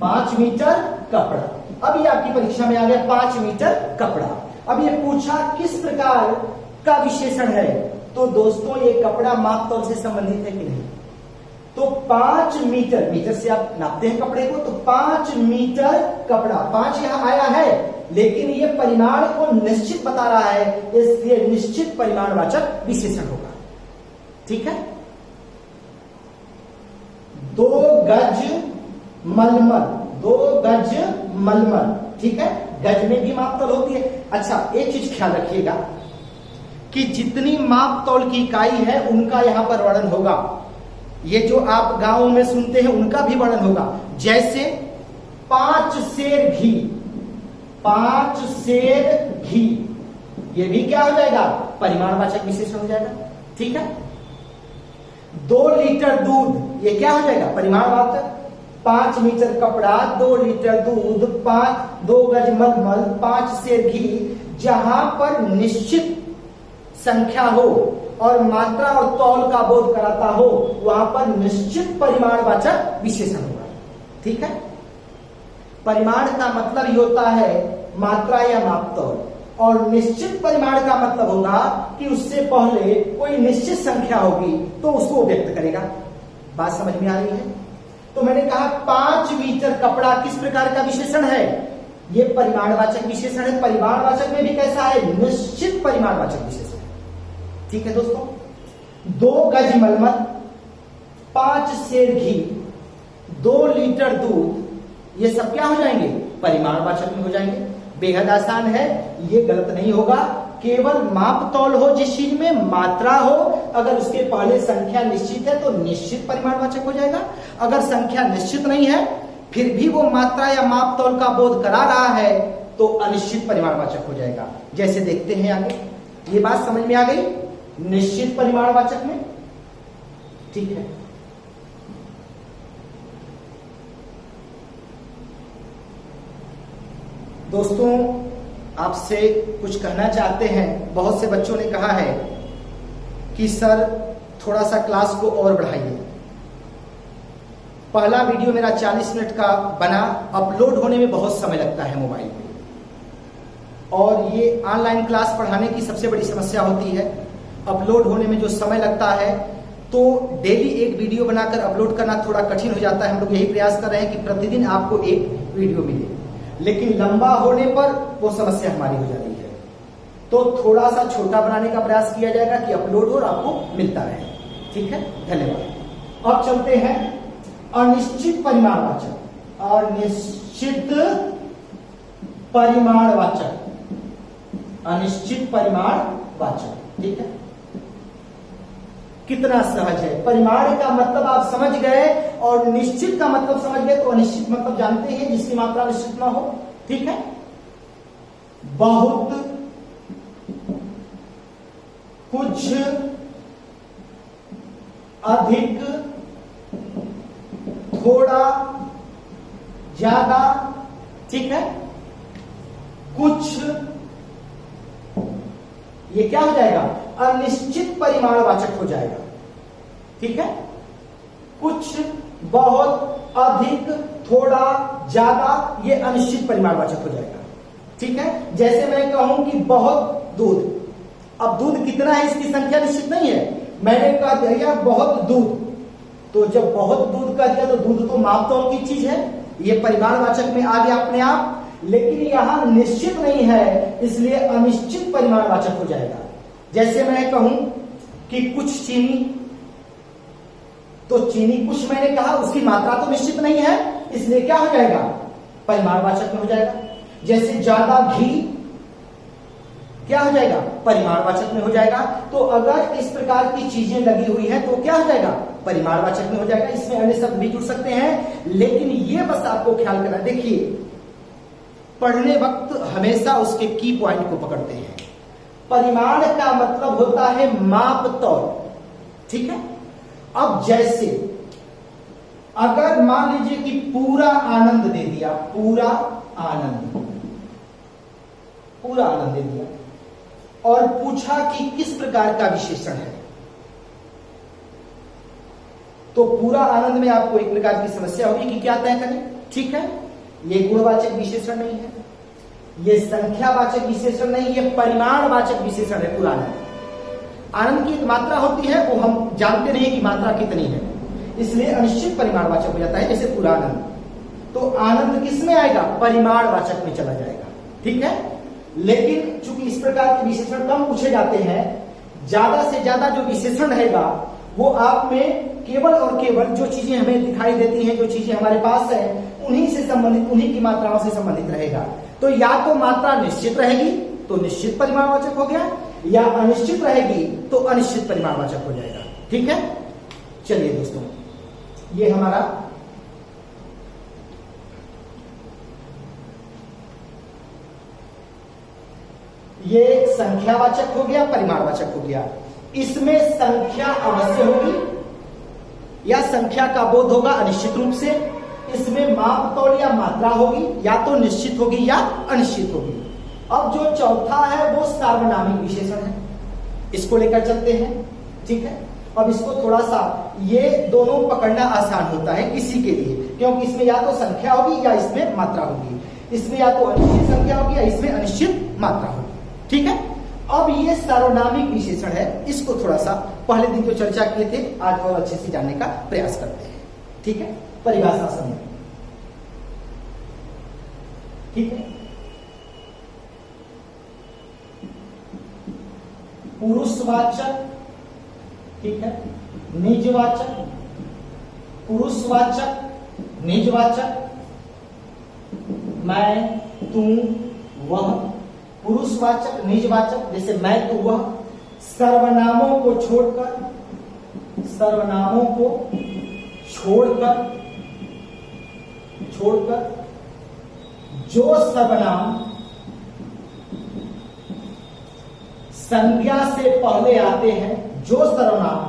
5 मीटर कपड़ा। अब ये आपकी परीक्षा में आ गया 5 मीटर कपड़ा। अब ये पूछा किस प्रकार का विशेषण है, तो दोस्तों ये कपड़ा माप तौल से संबंधित है कि नहीं। तो 5 मीटर, मीटर से आप नापते हैं कपड़े को, तो 5 मीटर कपड़ा, 5 यहां आया है, लेकिन ये परिमाण को निश्चित बता रहा है, इसलिए निश्चित परिमाणवाचक विशेषण होगा। ठीक है। 2 गज मलमल, 2 गज मलमल। ठीक है, गज में भी माप तौल होती है। अच्छा, एक चीज ख्याल रखिएगा कि जितनी माप तौल की इकाई है उनका यहां पर वर्णन होगा। ये जो आप गांव में सुनते हैं उनका भी वर्णन होगा। जैसे 5 सेर घी, 5 सेर घी, ये भी क्या हो जाएगा? परिमाणवाचक विशेषण हो जाएगा। ठीक है। 2 लीटर दूध, ये क्या हो जाएगा? परिमाणवाचक। 5 मीटर कपड़ा, 2 लीटर दूध, 2 गज मलमल, 5 सेर घी। जहां पर निश्चित संख्या हो और मात्रा और तौल का बोध कराता हो, वहां पर निश्चित परिमाणवाचक विशेषण होगा। ठीक है, परिमाण का मतलब ये होता है मात्रा या माप तौल, और निश्चित परिमाण का मतलब होगा कि उससे पहले कोई निश्चित संख्या होगी तो उसको व्यक्त करेगा। बात समझ में आ रही है? तो मैंने कहा 5 मीटर कपड़ा किस प्रकार का विशेषण है? ये परिमाणवाचक विशेषण है। परिमाणवाचक में भी कैसा है? निश्चित परिमाणवाचक विशेषण है। ठीक है दोस्तों, 2 गज मलमल, 5 सेर घी, 2 लीटर दूध, ये सब क्या हो जाएंगे? परिमाणवाचक में हो जाएंगे। बेहद आसान है, ये गलत नहीं होगा। केवल माप तौल हो, जिस चीज में मात्रा हो, अगर उसके पहले संख्या निश्चित है तो निश्चित परिमाणवाचक हो जाएगा। अगर संख्या निश्चित नहीं है फिर भी वो मात्रा या माप तौल का बोध करा रहा है तो अनिश्चित परिमाणवाचक हो जाएगा। जैसे देखते हैं आगे, ये बात समझ में आ गई निश्चित परिमाणवाचक में। ठीक है, दोस्तों आपसे कुछ कहना चाहते हैं। बहुत से बच्चों ने कहा है कि सर थोड़ा सा क्लास को और बढ़ाइए। पहला वीडियो मेरा 40 मिनट का बना, अपलोड होने में बहुत समय लगता है मोबाइल पे, और ये ऑनलाइन क्लास पढ़ाने की सबसे बड़ी समस्या होती है। अपलोड होने में जो समय लगता है, तो डेली एक वीडियो बनाकर अपलोड करना थोड़ा कठिन हो जाता है। हम लोग यही प्रयास कर रहे हैं कि प्रतिदिन आपको एक वीडियो मिले, लेकिन लंबा होने पर वो समस्या हमारी हो जाती है। तो थोड़ा सा छोटा बनाने का प्रयास किया जाएगा कि अपलोड हो और आपको मिलता रहे। ठीक है, धन्यवाद। अब चलते हैं अनिश्चित परिमाणवाचक। अनिश्चित परिमाणवाचक, अनिश्चित परिमाणवाचक। ठीक है, कितना सहज है। परिमाण का मतलब आप समझ गए और निश्चित का मतलब समझ गए, तो अनिश्चित मतलब जानते हैं जिसकी मात्रा निश्चित ना हो। ठीक है, बहुत, कुछ, अधिक, थोड़ा, ज्यादा। ठीक है, कुछ, ये क्या हो जाएगा? अनिश्चित परिमाणवाचक हो जाएगा। ठीक है, कुछ, बहुत, अधिक, थोड़ा, ज्यादा, ये अनिश्चित परिमाणवाचक हो जाएगा। ठीक है, जैसे मैं कहूं कि बहुत दूध, अब दूध कितना है इसकी संख्या निश्चित नहीं है। मैंने कह दिया बहुत दूध, तो जब बहुत दूध कह दिया तो दूध तो माप तौल की चीज है, ये परिमाणवाचक में आ गया अपने आप। लेकिन यहां निश्चित नहीं है, इसलिए अनिश्चित परिमाणवाचक हो जाएगा। जैसे मैं कहूं कि कुछ चीनी, तो चीनी कुछ मैंने कहा, उसकी मात्रा तो निश्चित नहीं है, इसलिए क्या हो जाएगा? परिमाणवाचक में हो जाएगा। जैसे ज्यादा घी, क्या हो जाएगा? परिमाणवाचक में हो जाएगा। तो अगर इस प्रकार की चीजें लगी हुई हैं तो क्या हो जाएगा? परिमाणवाचक में हो जाएगा। इसमें अन्य शब्द भी जुड़ सकते हैं, लेकिन ये बस आपको ख्याल करना। देखिए, पढ़ने वक्त हमेशा उसके की पॉइंट को पकड़ते हैं। परिमाण का मतलब होता है माप तौल। ठीक है, अब जैसे अगर मान लीजिए कि पूरा आनंद दे दिया, पूरा आनंद दे दिया, और पूछा कि किस प्रकार का विशेषण है, तो पूरा आनंद में आपको एक प्रकार की समस्या होगी कि क्या तय करें। ठीक है, ये गुणवाचक विशेषण नहीं है, ये संख्यावाचक विशेषण नहीं, ये परिमाणवाचक विशेषण है। पूरा आनंद की एक मात्रा होती है, वो हम जानते नहीं कि मात्रा कितनी है, इसलिए अनिश्चित परिमाणवाचक हो जाता है। जैसे पूरा आनंद, तो आनंद किस में आएगा? परिमाणवाचक में चला जाएगा। ठीक है, लेकिन चूंकि इस प्रकार के विशेषण कम पूछे जाते हैं, ज्यादा से ज्यादा जो विशेषण रहेगा वो आप में केवल और केवल जो चीजें हमें दिखाई देती हैं, जो चीजें हमारे पास है, उन्हीं से संबंधित, उन्हीं की मात्राओं से संबंधित रहेगा। तो या तो मात्रा निश्चित रहेगी तो निश्चित परिमाणवाचक हो गया, या अनिश्चित रहेगी तो अनिश्चित परिमाणवाचक हो जाएगा। ठीक है, चलिए दोस्तों, ये हमारा ये संख्यावाचक हो गया, परिमाणवाचक हो गया। इसमें संख्या अवश्य होगी, या संख्या का बोध होगा अनिश्चित रूप से। इसमें माप तौल या मात्रा होगी, या तो निश्चित होगी या अनिश्चित होगी। अब जो चौथा है वो सार्वनामिक विशेषण है, इसको लेकर चलते हैं। ठीक है, अब इसको थोड़ा सा, ये दोनों पकड़ना आसान होता है किसी के लिए, क्योंकि इसमें या तो संख्या होगी या इसमें मात्रा होगी। इसमें या तो अनिश्चित संख्या होगी या इसमें अनिश्चित मात्रा होगी। ठीक है, अब ये सार्वनामिक विशेषण है, इसको थोड़ा सा पहले दिन तो चर्चा किए थे, आज और अच्छे से जानने का प्रयास करते हैं। ठीक है, परिभाषा समझ। ठीक है, पुरुषवाचक, ठीक है, निजवाचक, पुरुषवाचक, निजवाचक, मैं, तू, वह, पुरुषवाचक, निजवाचक, जैसे मैं, तू, वह, सर्वनामों को छोड़कर, सर्वनामों को छोड़कर जो सर्वनाम संज्ञा से पहले आते हैं, जो सर्वनाम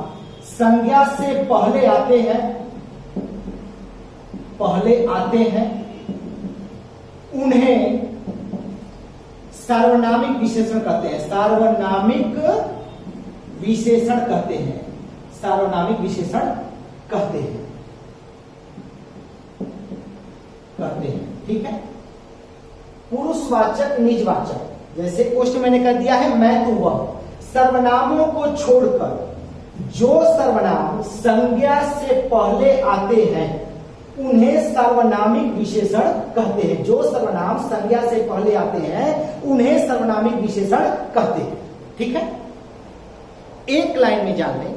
संज्ञा से पहले आते हैं, उन्हें सार्वनामिक विशेषण कहते हैं। सार्वनामिक विशेषण कहते हैं, सार्वनामिक विशेषण कहते हैं। ठीक है, पुरुषवाचक, निजवाचक, जैसे क्वेश्चन मैंने कर दिया है मैं, तू, वह, सर्वनामों को छोड़कर जो सर्वनाम संज्ञा से पहले आते हैं उन्हें सार्वनामिक विशेषण कहते हैं। जो सर्वनाम संज्ञा से पहले आते हैं उन्हें सार्वनामिक विशेषण कहते हैं। ठीक है, एक लाइन में जान लें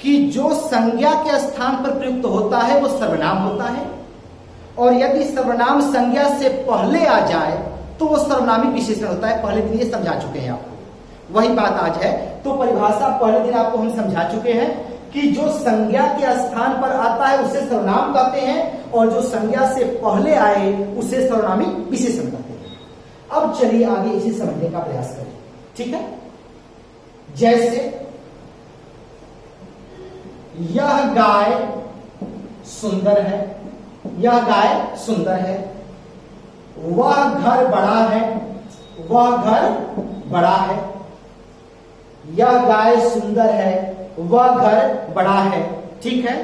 कि जो संज्ञा के स्थान पर प्रयुक्त होता है वो सर्वनाम होता है, और यदि सर्वनाम संज्ञा से पहले आ जाए तो वो सर्वनामिक विशेषण होता है। पहले दिन ये समझा चुके हैं आपको, वही बात आज है। तो परिभाषा पहले दिन आपको हम समझा चुके हैं कि जो संज्ञा के स्थान पर आता है उसे सर्वनाम कहते हैं, और जो संज्ञा से पहले आए उसे सर्वनामिक विशेषण कहते हैं। अब चलिए आगे इसे समझने का प्रयास करें। ठीक है, जैसे यह गाय सुंदर है, यह गाय सुंदर है, वह घर बड़ा है, वह घर बड़ा है, यह गाय सुंदर है, वह घर बड़ा है। ठीक है,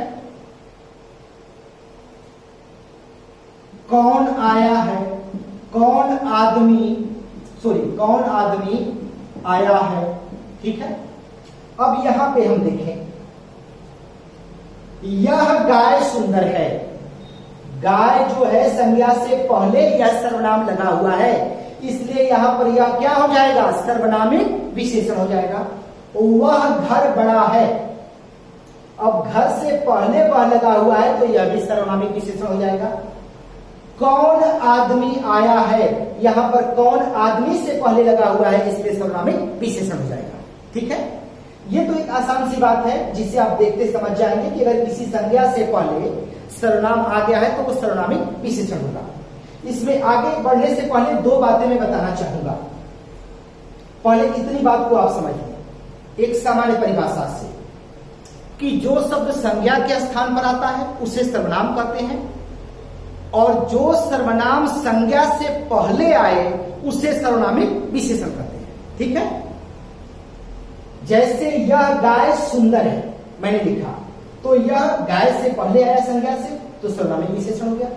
कौन आया है, कौन आदमी आया है। ठीक है, अब यहां पे हम देखें, यह गाय सुंदर है, गाय जो है संज्ञा से पहले यह सर्वनाम लगा हुआ है, इसलिए यहां पर यह क्या हो जाएगा, सर्वनामिक विशेषण हो जाएगा। वह घर बड़ा है, अब घर से पहले वह लगा हुआ है तो यह भी सर्वनामिक विशेषण हो जाएगा। कौन आदमी आया है, यहां पर कौन आदमी से पहले लगा हुआ है, इसलिए सर्वनामिक विशेषण हो जाएगा। ठीक है, ये तो एक आसान सी बात है जिसे आप देखते समझ जाएंगे कि अगर किसी संज्ञा से पहले सर्वनाम आ गया है तो वो सर्वनामिक विशेषण होगा। इसमें आगे बढ़ने से पहले दो बातें मैं बताना चाहूंगा। पहले इतनी बात को आप समझ लें एक सामान्य परिभाषा से, कि जो शब्द संज्ञा के स्थान पर आता है उसे सर्वनाम कहते हैं, और जो सर्वनाम संज्ञा से पहले आए उसे सर्वनामिक विशेषण कहते हैं। ठीक है, जैसे यह गाय सुंदर है मैंने लिखा, तो यह गाय से पहले आया संज्ञा से तो सर्वनामिक विशेषण हो गया।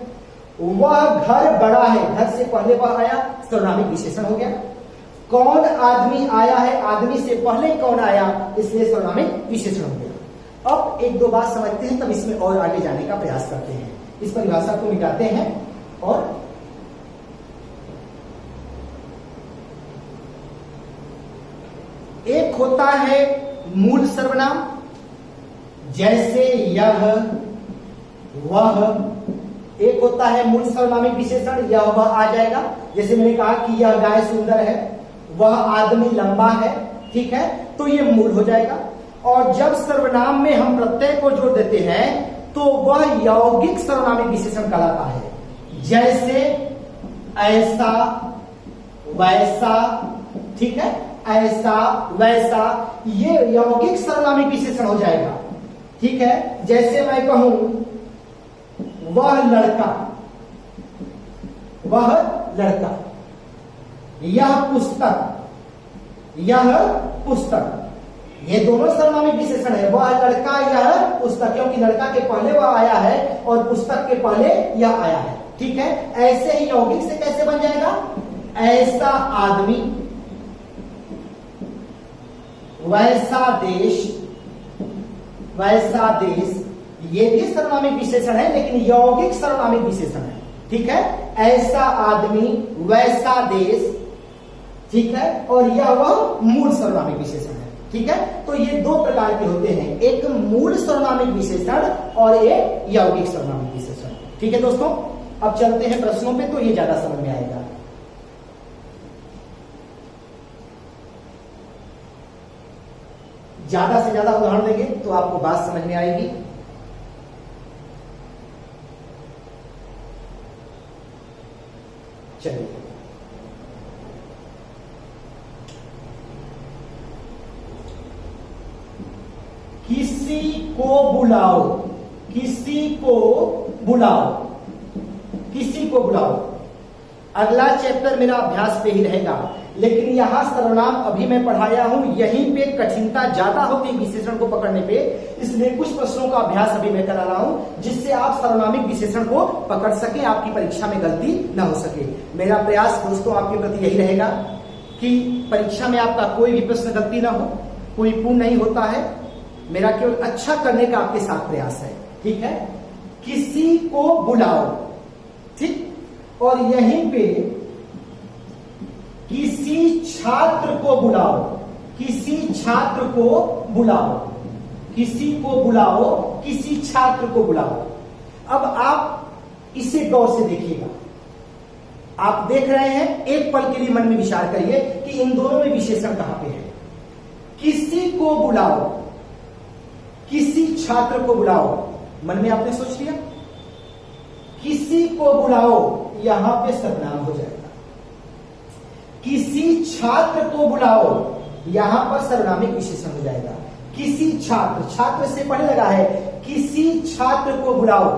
वह घर बड़ा है, घर से पहले वह आया, सर्वनामिक विशेषण हो गया। कौन आदमी आया है, आदमी से पहले कौन आया, इसलिए सर्वनामिक विशेषण हो गया। अब एक दो बात समझते हैं, तब इसमें और आगे जाने का प्रयास करते हैं। इस परिभाषा को मिटाते हैं और एक होता है मूल सर्वनाम, जैसे यह, वह। एक होता है मूल सर्वनामिक विशेषण, यह वह आ जाएगा। जैसे मैंने कहा कि यह गाय सुंदर है, वह आदमी लंबा है। ठीक है, तो ये मूल हो जाएगा। और जब सर्वनाम में हम प्रत्यय को जोड़ देते हैं तो वह यौगिक सर्वनामिक विशेषण कहलाता है। जैसे ऐसा, वैसा। ठीक है, ऐसा, वैसा, ये यौगिक सर्वनामिक विशेषण हो जाएगा। ठीक है, जैसे मैं कहूं वह लड़का, वह लड़का, यह पुस्तक, यह पुस्तक, ये दोनों सर्वनामिक विशेषण है। वह लड़का, यह पुस्तक, क्योंकि लड़का के पहले वह आया है और पुस्तक के पहले यह आया है। ठीक है, ऐसे ही यौगिक से कैसे बन जाएगा? ऐसा आदमी, वैसा देश, वैसा देश, ये भी सर्वनामिक विशेषण है लेकिन यौगिक सर्वनामिक विशेषण है। ठीक है, ऐसा आदमी, वैसा देश, ठीक है, और यह वह मूल सर्वनामिक विशेषण है। ठीक है, तो ये दो प्रकार के होते हैं, एक मूल सर्वनामिक विशेषण और एक यौगिक सर्वनामिक विशेषण। ठीक है दोस्तों, अब चलते हैं प्रश्नों पे, तो ये ज्यादा समझ में आएगा। ज्यादा से ज्यादा उदाहरण देंगे तो आपको बात समझ में आएगी। चलिए, किसी को बुलाओ, किसी को बुलाओ, किसी को बुलाओ। अगला चैप्टर मेरा अभ्यास पे ही रहेगा, लेकिन यहां सर्वनाम अभी मैं पढ़ाया हूं, यहीं पे कठिनता ज्यादा होती है विशेषण को पकड़ने पे, इसलिए कुछ प्रश्नों का अभ्यास अभी मैं करा रहा हूं जिससे आप सर्वनामिक विशेषण को पकड़ सके, आपकी परीक्षा में गलती ना हो सके। मेरा प्रयास दोस्तों आपके प्रति यही रहेगा कि परीक्षा में आपका कोई भी प्रश्न गलती ना हो, कोई पूर्ण नहीं होता है, मेरा केवल अच्छा करने का आपके साथ प्रयास है। ठीक है, किसी को बुलाओ, ठीक, और यहीं पे किसी छात्र को बुलाओ, किसी छात्र को बुलाओ, किसी को बुलाओ, किसी छात्र को बुलाओ। अब आप इसे गौर से देखिएगा, आप देख रहे हैं, एक पल के लिए मन में विचार करिए कि इन दोनों में विशेषण कहां पे है। किसी को बुलाओ, किसी छात्र को बुलाओ, मन में आपने सोच लिया, किसी को बुलाओ, यहां पे सर्वनाम हो जाएगा। किसी छात्र को बुलाओ, यहां पर सर्वनामिक विशेषण हो जाएगा। किसी छात्र, छात्र से पहले लगा है, किसी छात्र को बुलाओ,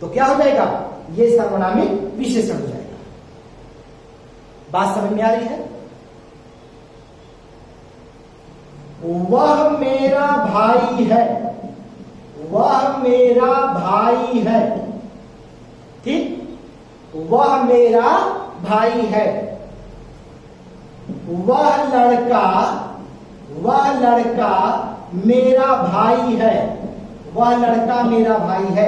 तो क्या हो जाएगा? ये सर्वनामिक विशेषण हो जाएगा। बात समझ में आ रही है? वह मेरा भाई है, वह मेरा भाई है, ठीक, वह मेरा भाई है। वह लड़का, वह लड़का मेरा भाई है, वह लड़का मेरा भाई है।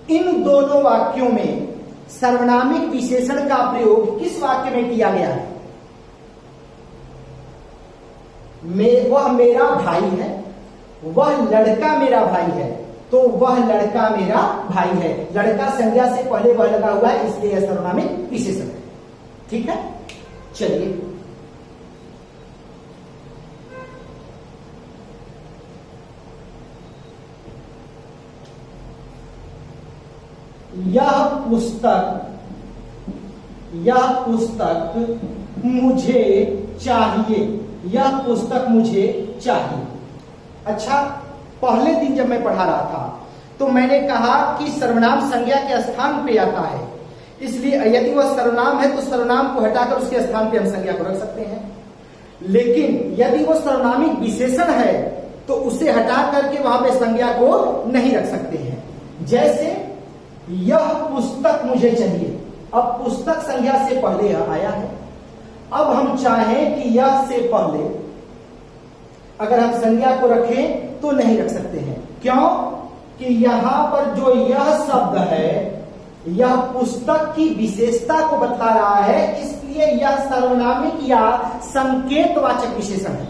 इन दोनों वाक्यों में सर्वनामिक विशेषण का प्रयोग किस वाक्य में किया गया है? वह मेरा भाई है, वह लड़का मेरा भाई है, तो वह लड़का मेरा भाई है। लड़का संज्ञा से पहले वह लगा हुआ है, इसलिए यह सर्वनामिक विशेषण है। ठीक है, चलिए यह पुस्तक मुझे चाहिए, यह पुस्तक मुझे चाहिए। अच्छा, पहले दिन जब मैं पढ़ा रहा था तो मैंने कहा कि सर्वनाम संज्ञा के स्थान पे आता है, इसलिए यदि वह सर्वनाम है तो सर्वनाम को हटाकर उसके स्थान पे हम संज्ञा को रख सकते हैं। लेकिन यदि वह सर्वनामिक विशेषण है तो उसे हटा करके वहां पे संज्ञा को नहीं रख सकते हैं। जैसे यह पुस्तक मुझे चाहिए, अब पुस्तक संज्ञा से पहले आया है, अब हम चाहें कि यह से पहले अगर हम संज्ञा को रखें तो नहीं रख सकते हैं। क्यों? कि यहां पर जो यह शब्द है यह पुस्तक की विशेषता को बता रहा है, इसलिए यह सर्वनामिक या संकेतवाचक विशेषण है।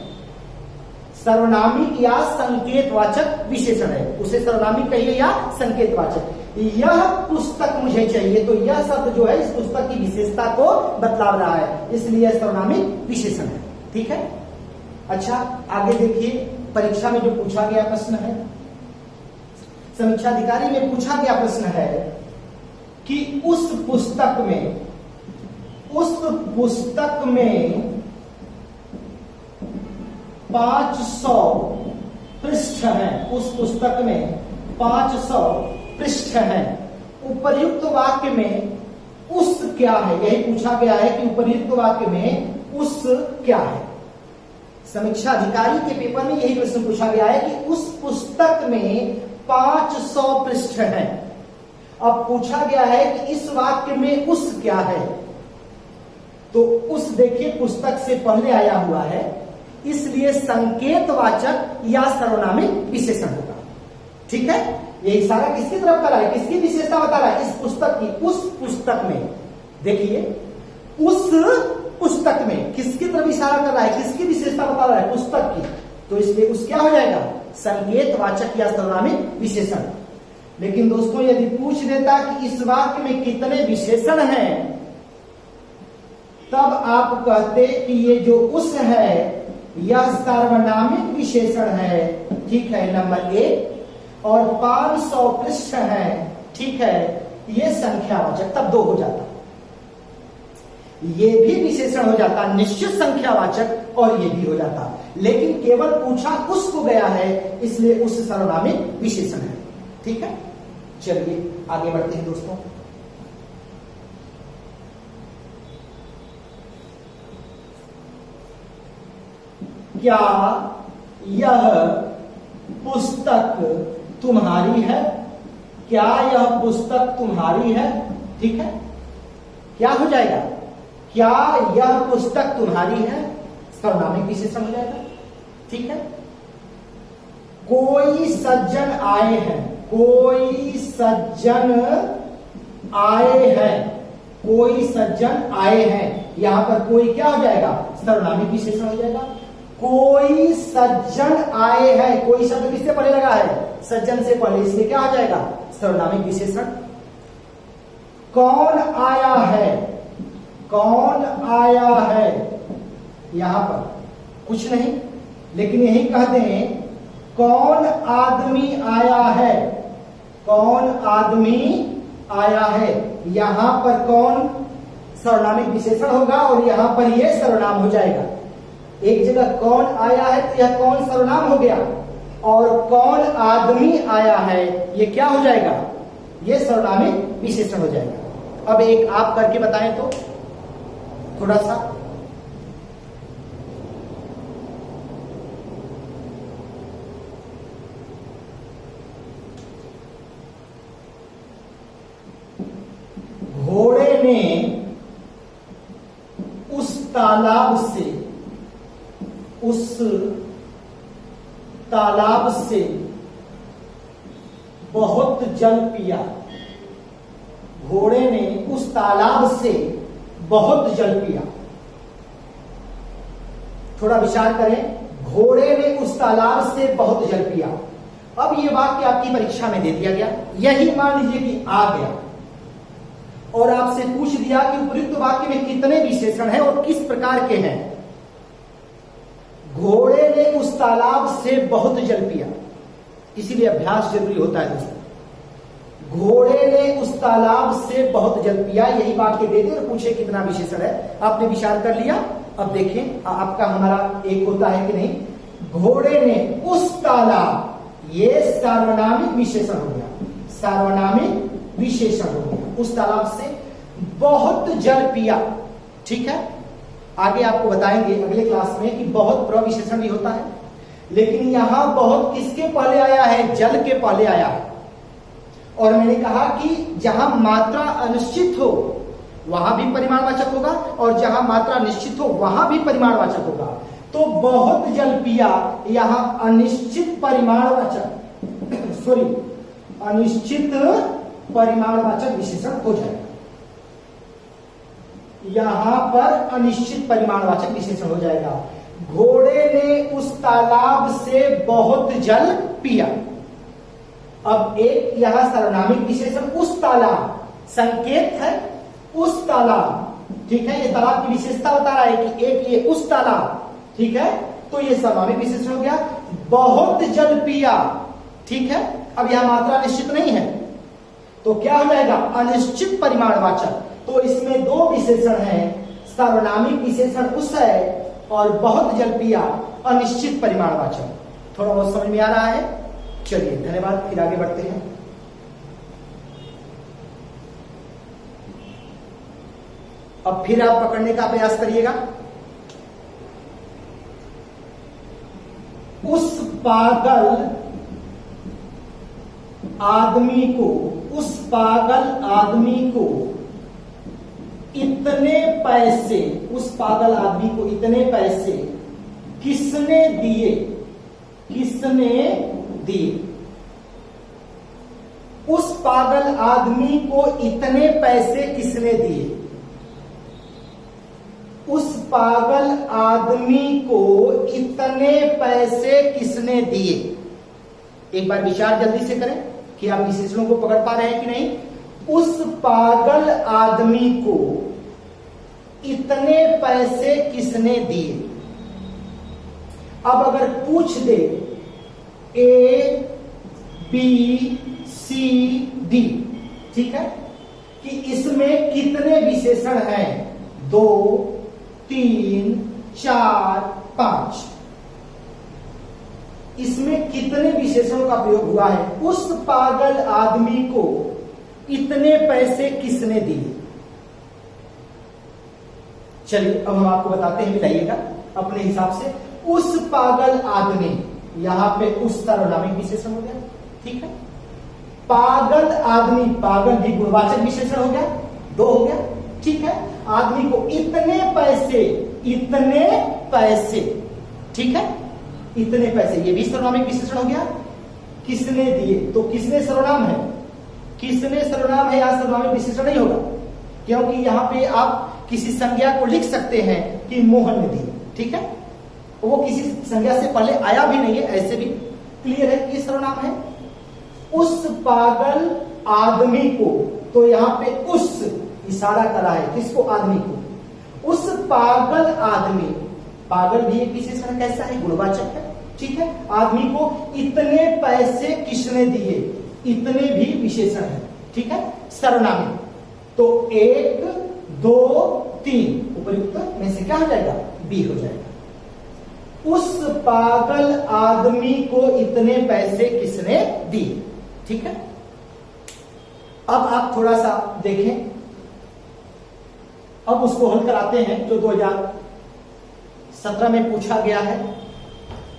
सर्वनामिक या संकेतवाचक विशेषण है, उसे सर्वनामिक कहिए या संकेतवाचक। यह पुस्तक मुझे चाहिए, तो यह शब्द जो है इस पुस्तक की विशेषता को बतला रहा है, इसलिए सर्वनामिक विशेषण है। ठीक है, अच्छा आगे देखिए, परीक्षा में जो पूछा गया प्रश्न है, समीक्षा अधिकारी में पूछा गया प्रश्न है कि उस पुस्तक में 500 पृष्ठ हैं, उस पुस्तक में 500 पृष्ठ हैं। उपर्युक्त वाक्य में उस क्या है, यही पूछा गया है कि उपर्युक्त वाक्य में उस क्या है। समीक्षा अधिकारी के पेपर में यही प्रश्न पूछा गया है कि उस पुस्तक में 500 पृष्ठ हैं। अब पूछा गया है कि इस वाक्य में उस क्या है, तो उस देखिए पुस्तक से पहले आया हुआ है, इसलिए संकेतवाचक या सर्वनामिक विशेषण होगा। ठीक है, ये इशारा किसकी तरफ कर रहा है, किसकी विशेषता बता रहा है, इस पुस्तक की। उस पुस्तक में देखिए, उस पुस्तक में किसकी तरफ इशारा कर रहा है, किसकी विशेषता बता रहा है, पुस्तक की। तो इसलिए उस क्या हो जाएगा, संकेतवाचक या सर्वनामिक विशेषण। लेकिन दोस्तों यदि पूछ देता कि इस वाक्य में कितने विशेषण हैं, तब आप कहते कि ये जो उस है यह सार्वनामिक विशेषण है। ठीक है, नंबर 1। और 500 पृष्ठ है, ठीक है, ये संख्यावाचक, तब 2 हो जाता। ये भी विशेषण हो जाता, निश्चित संख्यावाचक, और ये भी हो जाता। लेकिन केवल पूछा उसको गया है, इसलिए उस सर्वनामिक विशेषण है। ठीक है, चलिए आगे बढ़ते हैं दोस्तों। क्या यह पुस्तक तुम्हारी है, क्या यह पुस्तक तुम्हारी है। ठीक है, क्या हो जाएगा, क्या यह पुस्तक तुम्हारी है, सर्वनामिक विशेषण हो जाएगा। ठीक है, कोई सज्जन आए हैं, कोई सज्जन आए हैं, कोई सज्जन आए हैं, यहां पर कोई क्या हो जाएगा, सर्वनामिक विशेषण हो जाएगा। कोई सज्जन आए हैं, कोई शब्द किससे पहले लगा है, सज्जन से पहले, इसलिए क्या हो जाएगा, सर्वनामिक विशेषण। कौन आया है, कौन आया है, यहां पर कुछ नहीं, लेकिन यही कह दें कौन आदमी आया है, कौन आदमी आया है, यहां पर कौन सर्वनामिक विशेषण होगा और यहां पर यह सर्वनाम हो जाएगा। एक जगह कौन आया है तो यह कौन सर्वनाम हो गया, और कौन आदमी आया है ये क्या हो जाएगा, ये सर्वनामिक विशेषण हो जाएगा। अब एक आप करके बताएं तो थोड़ा सा। घोड़े ने उस तालाब से, उस तालाब से बहुत जल पिया। घोड़े ने उस तालाब से बहुत जल पिया। थोड़ा विचार करें, घोड़े ने उस तालाब से बहुत जल पिया। अब ये वाक्य आपकी परीक्षा में दे दिया गया, यही मान लीजिए कि आ गया और आपसे पूछ दिया कि उपयुक्त वाक्य में कितने विशेषण हैं और किस प्रकार के हैं। घोड़े ने उस तालाब से बहुत जल पिया, इसीलिए अभ्यास जरूरी होता है दोस्तों। घोड़े ने उस तालाब से बहुत जल पिया, यही वाक्य दे दे और पूछे कितना विशेषण है। आपने विचार कर लिया, अब देखें आपका हमारा एक होता है कि नहीं। घोड़े ने उस तालाब, ये सार्वनामिक विशेषण हो गया, सार्वनामिक विशेषण हो गया। उस तालाब से बहुत जल पिया। ठीक है, आगे आपको बताएंगे अगले क्लास में कि बहुत प्रविशेषण भी होता है, लेकिन यहां बहुत किसके पहले आया है, जल के पहले आया है। और मैंने कहा कि जहां मात्रा अनिश्चित हो वहां भी परिमाणवाचक होगा और जहां मात्रा निश्चित हो वहां भी परिमाणवाचक होगा। तो बहुत जल पिया यहां अनिश्चित परिमाणवाचक सॉरी अनिश्चित परिमाणवाचक विशेषण हो जाएगा। यहां पर अनिश्चित परिमाणवाचक विशेषण हो जाएगा। घोड़े ने उस तालाब से बहुत जल पिया। अब एक यहां सर्वनामिक विशेषण उस तालाब, संकेत है उस तालाब। ठीक है, ये तालाब की विशेषता बता रहा है कि एक ये उस तालाब। ठीक है, तो ये सर्वनामिक विशेषण हो गया। बहुत जल पिया। ठीक है, अब यहां मात्रा निश्चित नहीं है तो क्या हो जाएगा, अनिश्चित परिमाणवाचक। तो इसमें दो विशेषण हैं, सार्वनामिक विशेषण उस है और बहुत जल पिया अनिश्चित परिमाणवाचक। थोड़ा बहुत समझ में आ रहा है? चलिए धन्यवाद, फिर आगे बढ़ते हैं। अब फिर आप पकड़ने का प्रयास करिएगा। उस पागल आदमी को, उस पागल आदमी को इतने पैसे, उस पागल आदमी को इतने पैसे किसने दिए? किसने दिए? उस पागल आदमी को इतने पैसे किसने दिए? उस पागल आदमी को इतने पैसे किसने दिए? एक बार विचार जल्दी से करें कि आप विशेषणों को पकड़ पा रहे हैं कि नहीं। उस पागल आदमी को इतने पैसे किसने दिए? अब अगर पूछ दे ए बी सी डी, ठीक है, कि इसमें कितने विशेषण हैं? 2 3 4 5, इसमें कितने विशेषणों का प्रयोग हुआ है? उस पागल आदमी को इतने पैसे किसने दिए? चलिए अब हम आपको बताते हैं, मिलाइएगा अपने हिसाब से। उस पागल आदमी, यहां पे उस सर्वनामिक विशेषण हो गया, ठीक है। पागल आदमी, पागल भी गुणवाचक विशेषण हो गया, 2 हो गया, ठीक है। आदमी को इतने पैसे, इतने पैसे, ठीक है, इतने पैसे, ये भी सर्वनामिक विशेषण हो गया। किसने दिए, तो किसने सर्वनाम है, किसने सर्वनाम है, यहां सर्वनामिक विशेषण नहीं होगा, क्योंकि यहां पे आप किसी संज्ञा को लिख सकते हैं कि मोहन ने दिए, ठीक है। वो किसी संज्ञा से पहले आया भी नहीं है, ऐसे भी क्लियर है कि सर्वनाम है। उस पागल आदमी को, तो यहां पे उस इशारा करा है, किसको? आदमी को। उस पागल आदमी, पागल भी एक विशेषण कैसा है? गुणवाचक है, ठीक है। आदमी को इतने पैसे किसने दिए? इतने भी विशेषण है, ठीक है, सर्वनामी। तो 1 2 3 उपयुक्त में से क्या हो जाएगा? बी हो जाएगा। उस पागल आदमी को इतने पैसे किसने दिए, ठीक है। अब आप थोड़ा सा देखें, अब उसको हल कराते हैं जो 2017 में पूछा गया है,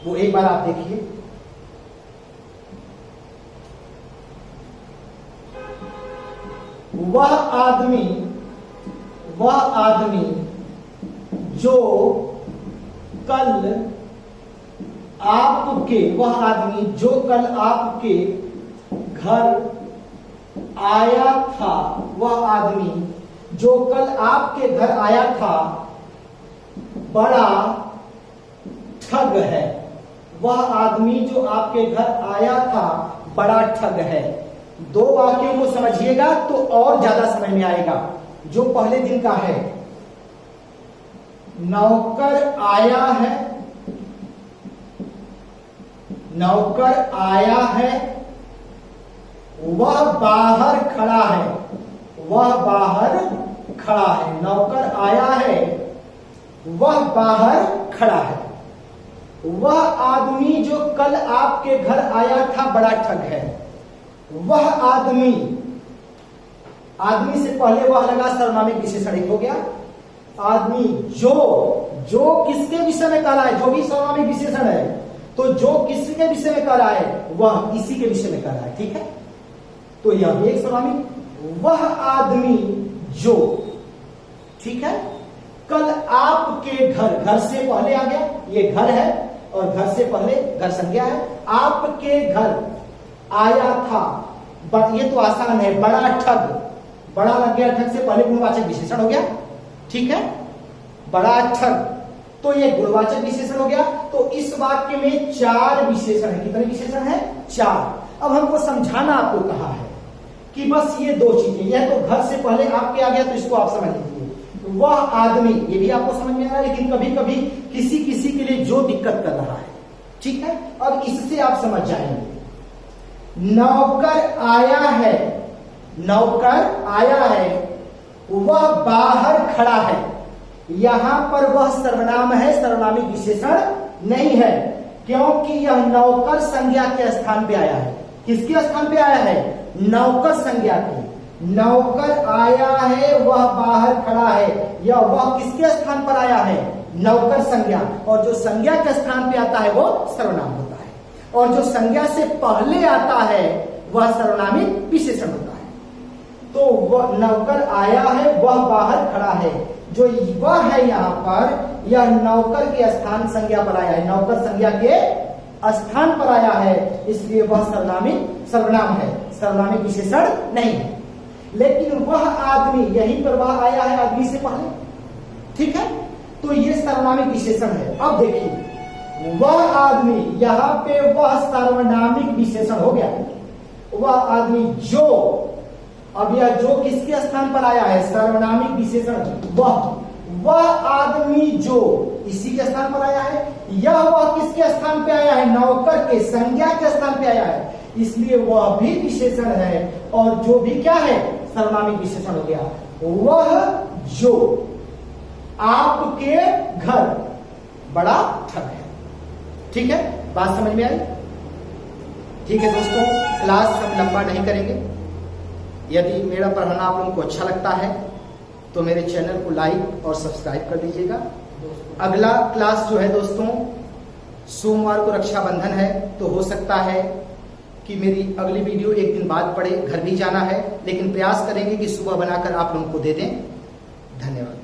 वो एक बार आप देखिए। वह आदमी जो कल आपके, वह आदमी जो कल आपके घर आया था, वह आदमी जो कल आपके घर आया था बड़ा ठग है। वह आदमी जो आपके घर आया था बड़ा ठग है। 2 वाक्यों को समझिएगा तो और ज्यादा समझ में आएगा। जो पहले दिन का है, नौकर आया है, नौकर आया है, वह बाहर खड़ा है, वह बाहर खड़ा है। नौकर आया है, वह बाहर खड़ा है। वह आदमी जो कल आपके घर आया था बड़ा ठग है। वह आदमी, आदमी से पहले वह लगा, सर्वनामिक विशेषण एक हो गया। आदमी जो किसके विषय में कह रहा है? जो भी सर्वनामिक विशेषण है, तो जो किसके विषय में कह रहा है? वह इसी के विषय में कह रहा है, ठीक है। तो यह भी एक सर्वनामिक। वह आदमी जो, ठीक है, कल आपके घर, घर से पहले आ गया, ये घर है और घर से पहले घर संज्ञा है। आपके घर आया था, ये तो आसान है, बड़ा ठग, बड़ा लग गया, ठग से पहले गुणवाचक विशेषण हो गया, ठीक है, बड़ा ठग, तो ये गुणवाचक विशेषण हो गया। तो इस वाक्य में 4 विशेषण है। कितने विशेषण है? 4। अब हमको समझाना आपको कहा है कि बस ये 2 चीजें, यह तो घर से पहले आपके आ गया, तो इसको आप समझ लीजिए। वह आदमी, ये भी आपको समझ में आ रहा है, लेकिन कभी कभी किसी किसी के लिए जो दिक्कत कर रहा है, ठीक है, अब इससे आप समझ जाएंगे। नौकर आया है, नौकर आया है, वह बाहर खड़ा है। यहां पर वह सर्वनाम है, सर्वनामिक विशेषण नहीं है। क्योंकि यह नौकर संज्ञा के स्थान पे आया है। किसके स्थान पे आया है? नौकर संज्ञा के। नौकर आया है, वह बाहर खड़ा है, या वह किसके स्थान पर आया है? नौकर संज्ञा। और जो संज्ञा के स्थान पे आता है वो सर्वनाम होता है, और जो संज्ञा से पहले आता है वह सर्वनामी विशेषण होता है। तो वह नौकर आया है, वह बाहर खड़ा है, जो वह है यहाँ पर, यह नौकर के स्थान संज्ञा पर आया है, नौकर संज्ञा के स्थान पर आया है, इसलिए वह सर्वनाम है, सर्वनामी विशेषण नहीं है। लेकिन वह आदमी, यहीं पर वह आया है आदमी से पहले, ठीक है, तो ये सर्वनामी विशेषण है। अब देखिए, वह आदमी, यहां पे वह सर्वनामिक विशेषण हो गया। वह आदमी जो, अब यह जो किसके स्थान पर आया है? सर्वनामिक विशेषण। वह आदमी जो इसी के स्थान पर आया है, यह वह किसके स्थान पे आया है? नौकर के, संज्ञा के स्थान पे आया है, इसलिए वह भी विशेषण है, और जो भी क्या है? सर्वनामिक विशेषण हो गया। वह जो आपके घर बड़ा ठग है। ठीक है, बात समझ में आई? ठीक है दोस्तों, क्लास हम लंबा नहीं करेंगे। यदि मेरा पढ़ाना आप लोगों को अच्छा लगता है तो मेरे चैनल को लाइक और सब्सक्राइब कर दीजिएगा। अगला क्लास जो है दोस्तों, सोमवार को रक्षाबंधन है, तो हो सकता है कि मेरी अगली वीडियो एक दिन बाद पड़े, घर भी जाना है, लेकिन प्रयास करेंगे कि सुबह बनाकर आप लोगों को दे दें। धन्यवाद।